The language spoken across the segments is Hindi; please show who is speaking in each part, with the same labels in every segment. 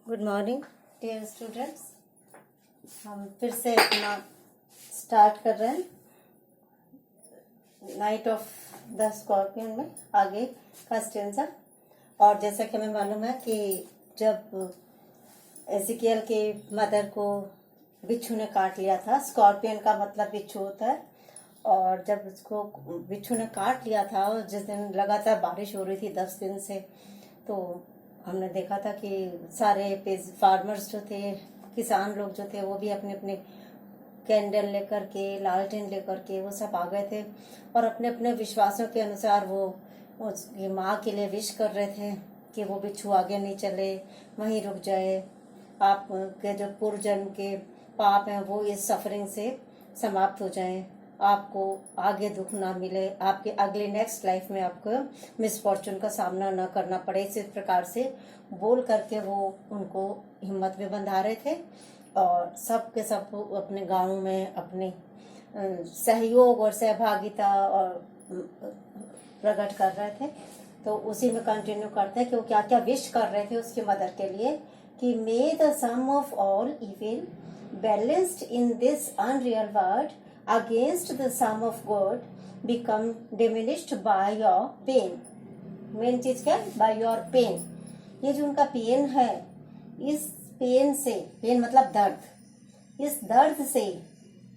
Speaker 1: Good morning dear students. हम फिर से अपना स्टार्ट कर रहे हैं नाइट ऑफ द स्कॉर्पियन में आगे का स्टेंजा। और जैसा कि हमें मालूम है कि जब एजिकियल के मदर को बिच्छू ने काट लिया था, स्कॉर्पियन का मतलब बिच्छू होता है, और जब उसको बिच्छू ने काट लिया था और जिस दिन लगातार बारिश हो रही थी 10 दिन से, तो हमने देखा था कि सारे फार्मर्स जो थे, किसान लोग जो थे, वो भी अपने अपने कैंडल लेकर के, लालटेन लेकर के वो सब आ गए थे और अपने अपने विश्वासों के अनुसार वो उसकी माँ के लिए विश कर रहे थे कि वो बिच्छू आगे नहीं चले, वहीं रुक जाए, आपके जो पूर्व जन्म के पाप हैं वो इस सफरिंग से समाप्त हो जाएं, आपको आगे दुख ना मिले, आपके अगले नेक्स्ट लाइफ में आपको मिसफॉर्चून का सामना न करना पड़े। इसी प्रकार से बोल करके वो उनको हिम्मत में बंधा रहे थे और सब के सब अपने गाँव में अपने सहयोग और सहभागिता और प्रकट कर रहे थे। तो उसी में कंटिन्यू करते हैं कि वो क्या क्या विश कर रहे थे उसकी मदर के लिए कि may the sum of all evil balanced in this unreal world against the sum of good become diminished by your pain। Main चीज क्या है? by your pain। ये जो उनका पेन है, इस पेन से, पेन मतलब दर्द, इस दर्द से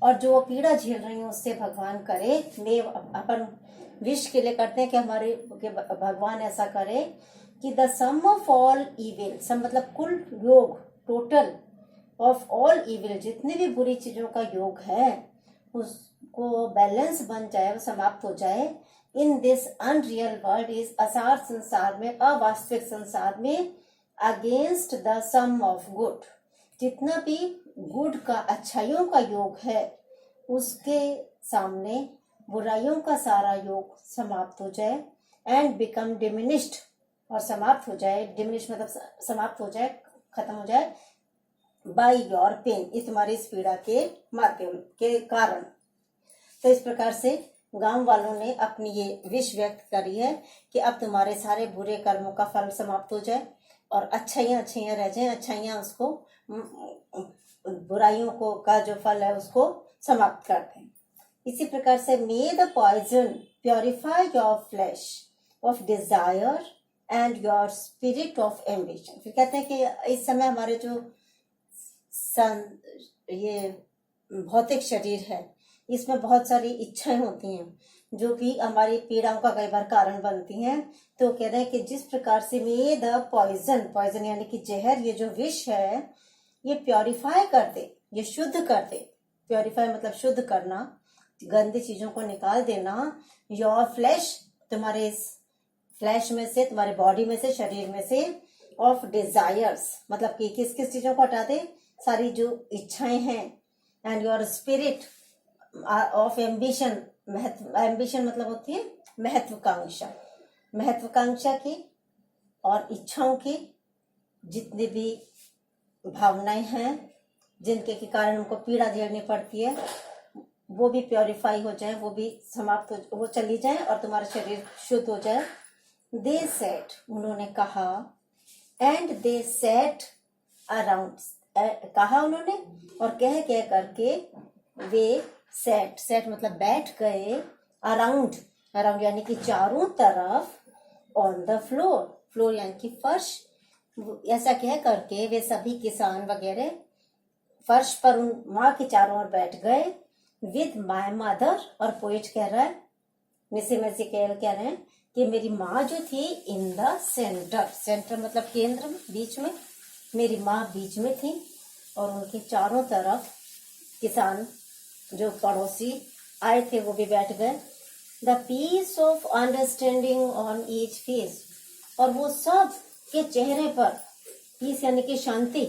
Speaker 1: और जो पीड़ा झेल रही हूँ उससे भगवान करे, मैं अपन विश के लिए करते हैं कि हमारे भगवान ऐसा करे कि the sum of all evil, sum मतलब कुल योग, टोटल ऑफ ऑल इविल, जितने भी बुरी चीजों का योग है उसको बैलेंस बन जाए, वो समाप्त हो जाए। इन दिस अनरियल वर्ल्ड, इस असार संसार में, अवास्तविक संसार में, against the sum of good, जितना भी गुड का, अच्छाइयों का योग है उसके सामने बुराइयों का सारा योग समाप्त हो जाए। एंड बिकम डिमिनिश्ड, और समाप्त हो जाए, डिमिनिश मतलब समाप्त हो जाए, खत्म हो जाए, बाई योर पेन, ये तुम्हारी इस पीड़ा के माध्यम के कारण। तो इस प्रकार से गांव वालों ने अपनी ये विश व्यक्त करी है कि अब तुम्हारे सारे बुरे कर्मों का फल समाप्त हो जाए और अच्छाइयाँ अच्छाइयाँ रह जाए, अच्छाइयाँ उसको, बुराइयों को का जो फल है उसको समाप्त कर दें। इसी प्रकार से may the poison purify your flesh of desire and your spirit of ambition. फिर कहते हैं कि इस समय हमारे जो ये भौतिक शरीर है, इसमें बहुत सारी इच्छाएं होती हैं जो कि हमारी पीड़ाओं का कई बार कारण बनती हैं। तो कह रहे हैं कि जिस प्रकार से मे द पॉइजन, पॉइजन यानी कि जहर, ये जो विष है ये प्योरिफाई कर दे, ये शुद्ध कर दे। प्योरिफाई मतलब शुद्ध करना, गंदी चीजों को निकाल देना। योर फ्लैश, तुम्हारे इस फ्लैश में से, तुम्हारे बॉडी में से, शरीर में से, ऑफ डिजायर्स मतलब कि किस किस चीजों को हटा दे, सारी जो इच्छाएं हैं। And your spirit of ambition, ambition मतलब होती है महत्वाकांक्षा, महत्वाकांक्षा की और इच्छाओं की जितनी भी भावनाएं हैं जिनके के कारण उनको पीड़ा झेलनी पड़ती है, वो भी प्योरीफाई हो जाए, वो भी समाप्त हो, वो चली जाए और तुम्हारा शरीर शुद्ध हो जाए। दे सेट, उन्होंने कहा, एंड दे सेट अराउंड, कहा उन्होंने और कह करके वे सेट, सेट मतलब बैठ गए, अराउंड, अराउंड यानी कि चारों तरफ, ऑन द फ्लोर, फ्लोर यानी कि फर्श, ऐसा कह करके वे सभी किसान वगैरह फर्श पर उन माँ के चारों ओर बैठ गए। विद माय मदर, और पोइट कह रहा है, एजिकियल कह रहे हैं कि मेरी माँ जो थी इन द सेंटर, सेंटर मतलब केंद्र, बीच में, मेरी माँ बीच में थी और उनके चारों तरफ किसान जो पड़ोसी आए थे वो भी बैठ गए। The peace of understanding on each face, और वो सब के चेहरे पर, पीस यानी कि शांति,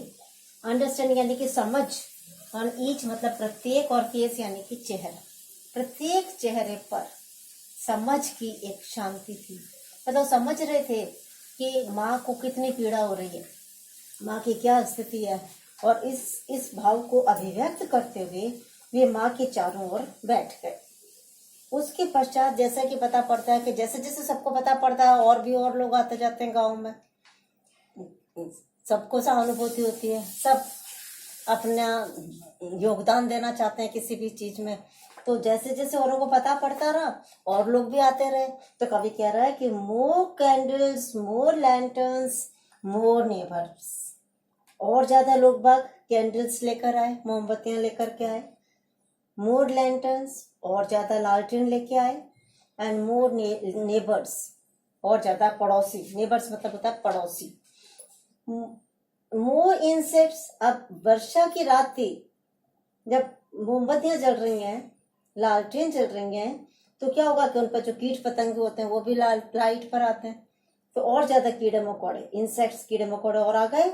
Speaker 1: अंडरस्टैंडिंग यानी कि समझ, ऑन ईच मतलब प्रत्येक, और फेस यानी कि चेहरा, प्रत्येक चेहरे पर समझ की एक शांति थी। मतलब समझ रहे थे कि माँ को कितनी पीड़ा हो रही है, माँ की क्या स्थिति है, और इस भाव को अभिव्यक्त करते हुए वे माँ के चारों ओर बैठ गए। उसके पश्चात जैसा कि पता पड़ता है कि जैसे जैसे सबको पता पड़ता है और भी और लोग आते जाते हैं गाँव में, सबको सहानुभूति होती है, सब अपना योगदान देना चाहते हैं किसी भी चीज में। तो जैसे जैसे औरों को पता पड़ता रहा और लोग भी आते रहे। तो कवि कह रहा है कि मोर कैंडल्स, मोर लैंटर्न्स, मोर नेबर्स। और ज्यादा लोग बाग कैंडल्स लेकर आए, मोमबत्तियां लेकर के आए। मोर लैंटर्न्स, और ज्यादा लालटेन लेके आए। एंड मोर नेबर्स, और ज्यादा पड़ोसी। नेबर्स मतलब होता है पड़ोसी। मोर इंसेक्ट्स, अब वर्षा की रात थी, जब मोमबत्तियां जल रही हैं, लालटेन जल रही हैं, तो क्या होगा कि उन पर जो कीट पतंग होते हैं वो भी लाइट पर आते हैं, तो और ज्यादा कीड़े मकोड़े, इंसेक्ट्स, कीड़े मकोड़े और आ गए।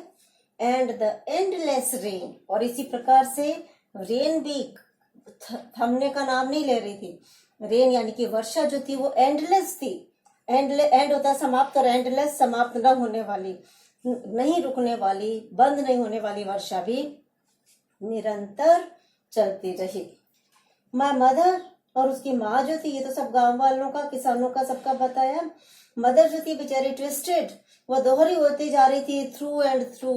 Speaker 1: एंड द एंडलेस रेन, और इसी प्रकार से रेन भी थमने का नाम नहीं ले रही थी। रेन यानी कि वर्षा जो थी वो एंडलेस थी। एंड होता है समाप्त, और एंडलेस समाप्त न होने वाली, नहीं रुकने वाली, बंद नहीं होने वाली वर्षा भी निरंतर चलती रही। माय मदर, और उसकी माँ जो थी, ये तो सब गांव वालों का, किसानों का, सबका बताया। मदर जो थी बेचारी ट्विस्टेड, वो दोहरी होती जा रही थी, थ्रू एंड थ्रू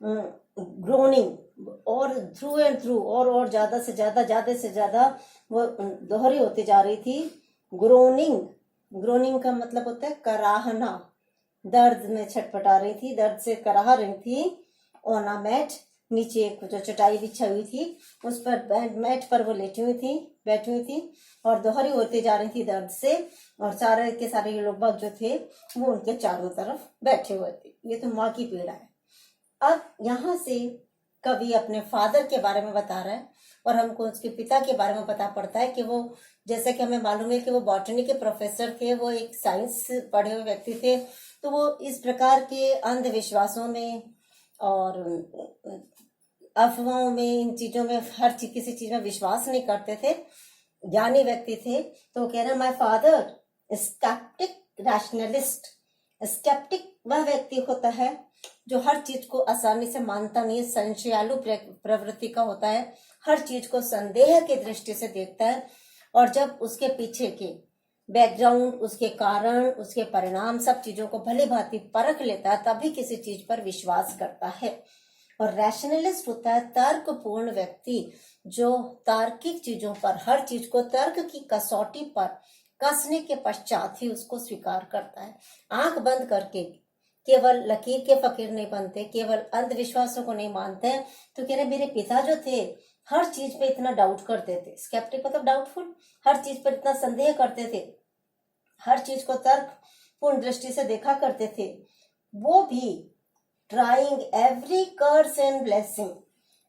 Speaker 1: ग्रोनिंग, और थ्रू एंड थ्रू, और ज्यादा से ज्यादा वो दोहरी होती जा रही थी। ग्रोनिंग, ग्रोनिंग का मतलब होता है कराहना, दर्द में छटपटा रही थी, दर्द से कराह रही थी। ऑन अ मैट, नीचे एक जो चटाई बिछाई हुई थी उस पर, मैट पर वो बैठी हुई थी और दोहरी होती जा रही थी दर्द से, और सारे के सारे ये लोग बाग जो थे वो उनके चारों तरफ बैठे हुए थे। ये तो माँ की पीड़ा है। अब यहाँ से कवि अपने फादर के बारे में बता रहा है, और हमको उसके पिता के बारे में पता पड़ता है कि वो, जैसे कि हमें मालूम है कि वो बॉटनी के प्रोफेसर थे, वो एक साइंस पढ़े हुए व्यक्ति थे। तो वो इस प्रकार के अंधविश्वासों में और अफवाहों में, इन चीजों में, हर चीज, किसी चीज में विश्वास नहीं करते थे, ज्ञानी व्यक्ति थे। तो वो कह रहे हैं my father sceptic rationalist. Sceptic वह व्यक्ति होता है जो हर चीज को आसानी से मानता नहीं, संशयालु प्रवृत्ति का होता है, हर चीज को संदेह की दृष्टि से देखता है, और जब उसके पीछे के बैकग्राउंड, उसके कारण, उसके परिणाम, सब चीजों को भली भांति परख लेता है, तभी किसी चीज पर विश्वास करता है। और रैशनलिस्ट होता है तर्कपूर्ण व्यक्ति, जो तार्किक चीजों पर, हर चीज को तर्क की कसौटी पर कसने के पश्चात ही उसको स्वीकार करता है। आंख बंद करके केवल लकीर के फकीर नहीं बनते, केवल अंधविश्वासों को नहीं मानते। तो कह रहे मेरे पिता जो थे हर चीज पे इतना डाउट करते थे, स्केप्टिक मतलब डाउटफुल, हर चीज पर इतना संदेह करते थे, हर चीज को तर्कपूर्ण दृष्टि से देखा करते थे। वो भी trying every curse and blessing,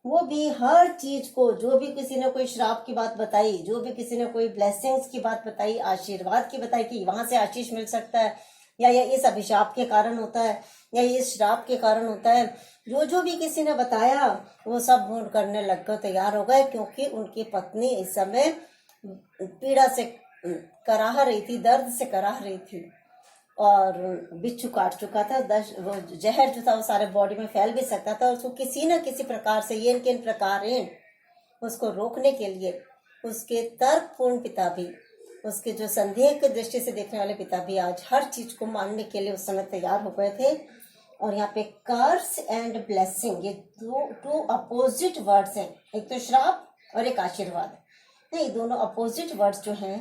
Speaker 1: वो भी हर चीज को, जो भी किसी ने कोई श्राप की बात बताई, जो भी किसी ने कोई ब्लेसिंग्स की बात बताई, आशीर्वाद की बताई कि वहां से आशीष मिल सकता है, या इस अभिशाप के कारण होता है, या इस श्राप के कारण होता है, जो भी किसी ने बताया वो सब वो करने लग गए, तैयार हो गए, क्योंकि उनकी पत्नी इस समय पीड़ा से कराह रही थी, दर्द से कराह रही थी, और बिच्छू काट चुका था। वो जहर जो था वो सारे बॉडी में फैल भी सकता था, उसको किसी न किसी प्रकार से, ये किन प्रकार उसको रोकने के लिए उसके तर्कपूर्ण पिता भी, उसके जो संदेह की दृष्टि से देखने वाले पिता भी आज हर चीज को मानने के लिए उस समय तैयार हो गए थे। और यहाँ पे कर्स एंड ब्लेसिंग, ये टू अपोजिट वर्ड्स हैं, एक तो श्राप और एक आशीर्वाद। नहीं, दोनों अपोजिट वर्ड्स जो हैं